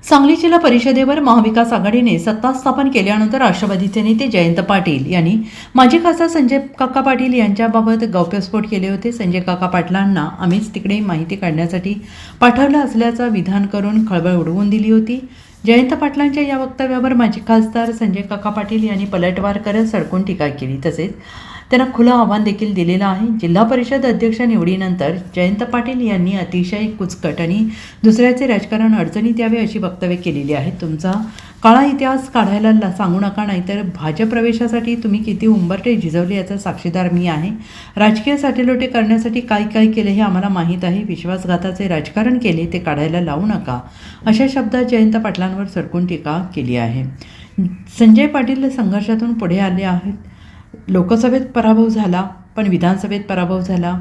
सांगली जिल्हा परिषदेवर महाविकास आघाडीने सत्ता स्थापन केल्यानंतर राष्ट्रवादीचे नेते जयंत पाटील यांनी माजी खासदार संजय काका पाटील यांच्याबाबत गौप्यस्फोट केले होते. संजय काका पाटलांना आम्हीच तिकडे माहिती काढण्यासाठी पाठवलं असल्याचं विधान करून खळबळ उडवून दिली होती. जयंत पाटलांच्या या वक्तव्यावर माजी खासदार संजय काका पाटील यांनी पलटवार करत सडकून टीका केली. तसेच त्यांना खुलं आव्हान देखील दिलेलं आहे. जिल्हा परिषद अध्यक्ष निवडीनंतर जयंत पाटील यांनी अतिशय कुचकट आणि दुसऱ्याचे राजकारण अडचणीत यावे अशी वक्तव्य केलेली आहेत. तुमचा काळा इतिहास काढायला सांगू नका, नाहीतर भाजप प्रवेशासाठी तुम्ही किती उंबरठे झिजवले याचा साक्षीदार मी आहे. राजकीय साठेलोटे करण्यासाठी काय काय केले हे आम्हाला माहीत आहे. विश्वासघाताचे राजकारण केले ते काढायला लावू नका अशा शब्दात जयंत पाटलांवर सडकून टीका केली आहे. संजय पाटील संघर्षातून पुढे आले आहेत. लोकसभेत पराभव झाला, पण विधानसभेत पराभव झाला,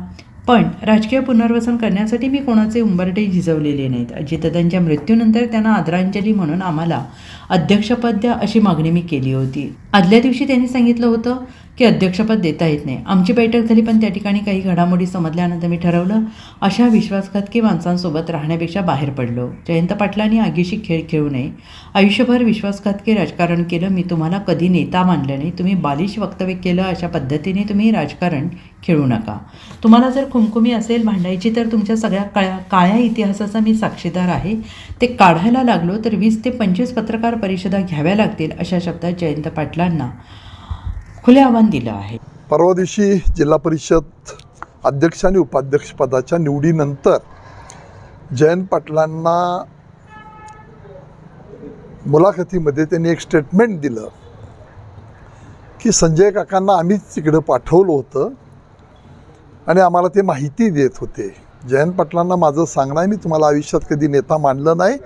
पण राजकीय पुनर्वसन करण्यासाठी मी कोणाचे उंबरठे झिजवलेले नाहीत. अजितदादांच्या मृत्यूनंतर त्यांना आदरांजली म्हणून आम्हाला अध्यक्षपद द्या अशी मागणी मी केली होती. आदल्या दिवशी त्यांनी सांगितलं होतं की अध्यक्षपद देता येत नाही. आमची बैठक झाली, पण त्या ठिकाणी काही घडामोडी समजल्यानंतर मी ठरवलं अशा विश्वासघातकी माणसांसोबत राहण्यापेक्षा बाहेर पडलो. जयंत पाटलांनी आगीशी खेळ खेळू नये. आयुष्यभर विश्वासघातकी राजकारण केलं. मी तुम्हाला कधी नेता मानलं नाही. तुम्ही बालिश वक्तव्य केलं. अशा पद्धतीने तुम्ही राजकारण खेळू नका. तुम्हाला जर खुमखुमी असेल भांडायची तर तुमच्या सगळ्या काळ्या इतिहासाचा मी साक्षीदार आहे. ते काढायला लागलो तर 20 ते 25 पत्रकार परिषदा घ्याव्या लागतील अशा शब्दात जयंत पाटलांना खुले आव्हान दिलं आहे. परवा दिवशी जिल्हा परिषद अध्यक्ष आणि उपाध्यक्षपदाच्या निवडीनंतर जयंत पाटलांना मुलाखतीमध्ये त्यांनी एक स्टेटमेंट दिलं की संजय काकांना आम्हीच तिकडं पाठवलं होतं आणि आम्हाला ते माहिती देत होते. जयंत पाटलांना माझं सांगणं आहे, मी तुम्हाला आयुष्यात कधी नेता मानलं नाही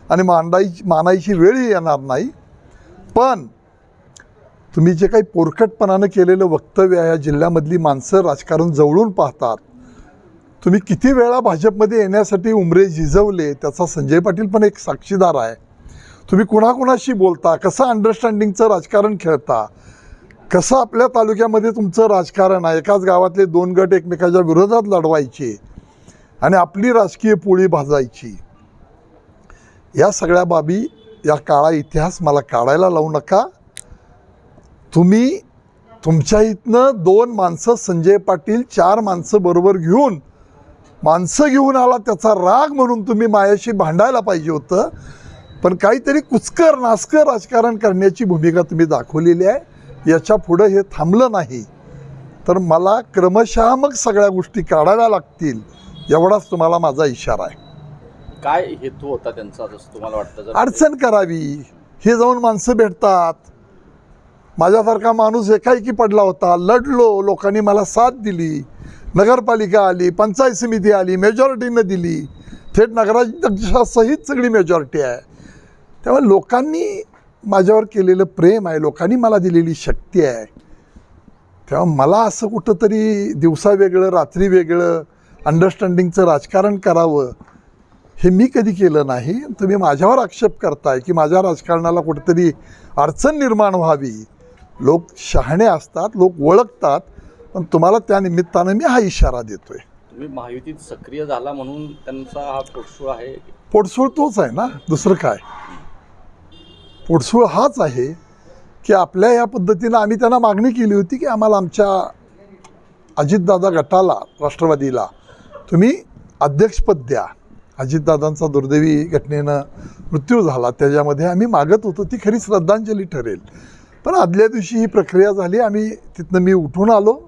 आणि मानायची वेळही येणार नाही, पण तुम्ही जे काही पोरकटपणानं केलेलं वक्तव्य आहे, या जिल्ह्यामधली माणसं राजकारण जवळून पाहतात. तुम्ही किती वेळा भाजपमध्ये येण्यासाठी उमरे झिजवले त्याचा संजय पाटील पण एक साक्षीदार आहे. तुम्ही कुणाकुणाशी बोलता, कसं अंडरस्टँडिंगचं राजकारण खेळता, कसं आपल्या तालुक्यामध्ये तुमचं राजकारण आहे. एकाच गावातले 2 गट एकमेकाच्या विरोधात लढवायचे आणि आपली राजकीय पोळी भाजायची. या सगळ्या बाबी, या काळा इतिहास मला काढायला लावू नका. तुम्ही तुमच्या इथनं 2 माणसं संजय पाटील 4 माणसं बरोबर घेऊन आला, त्याचा राग म्हणून तुम्ही मायाशी भांडायला पाहिजे होतं, पण काहीतरी कुचकर नासकर राजकारण करण्याची भूमिका तुम्ही दाखवलेली आहे. याच्या पुढं हे थांबलं नाही तर मला क्रमशः मग सगळ्या गोष्टी काढाव्या लागतील, एवढाच तुम्हाला माझा इशारा आहे. काय हेतू होता त्यांचा जसं तुम्हाला वाटतं? अडचण करावी. हे जाऊन माणसं भेटतात. माझ्यासारखा माणूस एकाएकी पडला होता, लढलो, लोकांनी मला साथ दिली, नगरपालिका आली, पंचायत समिती आली, मेजॉरिटीनं दिली, थेट नगराध्यक्षासहित सगळी मेजॉरिटी आहे. त्यामुळे लोकांनी माझ्यावर केलेलं प्रेम आहे, लोकांनी मला दिलेली शक्ती आहे. तेव्हा मला असं कुठंतरी दिवसा वेगळं रात्री वेगळं अंडरस्टँडिंगचं राजकारण करावं हे मी कधी केलं नाही. तुम्ही माझ्यावर आक्षेप करताय की माझ्या राजकारणाला कुठंतरी अडचण निर्माण व्हावी. लोक शहाणे असतात, लोक ओळखतात, पण तुम्हाला त्या निमित्तानं मी हा इशारा देतोय. तुम्ही महायुतीत सक्रिय झाला म्हणून त्यांचा हा पोटसूळ आहे? पोटसूळ तोच आहे ना, दुसरं काय. पोटसूळ हाच आहे की आपल्या या पद्धतीनं आम्ही त्यांना मागणी केली होती की आम्हाला आमच्या अजितदादा गटाला, राष्ट्रवादीला तुम्ही अध्यक्षपद द्या. अजितदादांचा दुर्दैवी घटनेनं मृत्यू झाला, त्याच्यामध्ये आम्ही मागत होतो. ती खरी श्रद्धांजली ठरेल, पण आदल्या दिवशी ही प्रक्रिया झाली. आम्ही तिथनं मी उठून आलो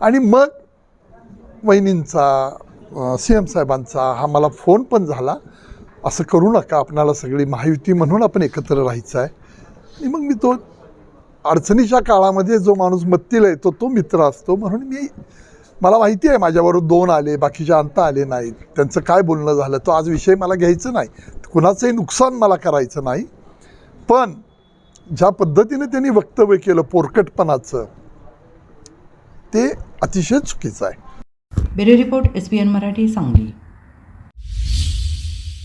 आणि मग वहिनींचा, CM साहेबांचा हा मला फोन पण झाला, असं करू नका, आपणाला सगळी महायुती म्हणून आपण एकत्र राहायचं आहे. आणि मग मी तो अडचणीच्या काळामध्ये जो माणूस मत्तीला येतो तो मित्र असतो, म्हणून मला माहिती आहे माझ्याबरोबर 2 आले, बाकीचे अंता आले नाहीत. त्यांचं काय बोलणं झालं तो आज विषय मला घ्यायचं नाही, कुणाचंही नुकसान मला करायचं नाही, पण ज्या पद्धतीने त्यांनी वक्तव्य केलं पोरकटपणाचं ते अतिशय चुकीचं आहे. Bureau report SBN Marathi, Sangli.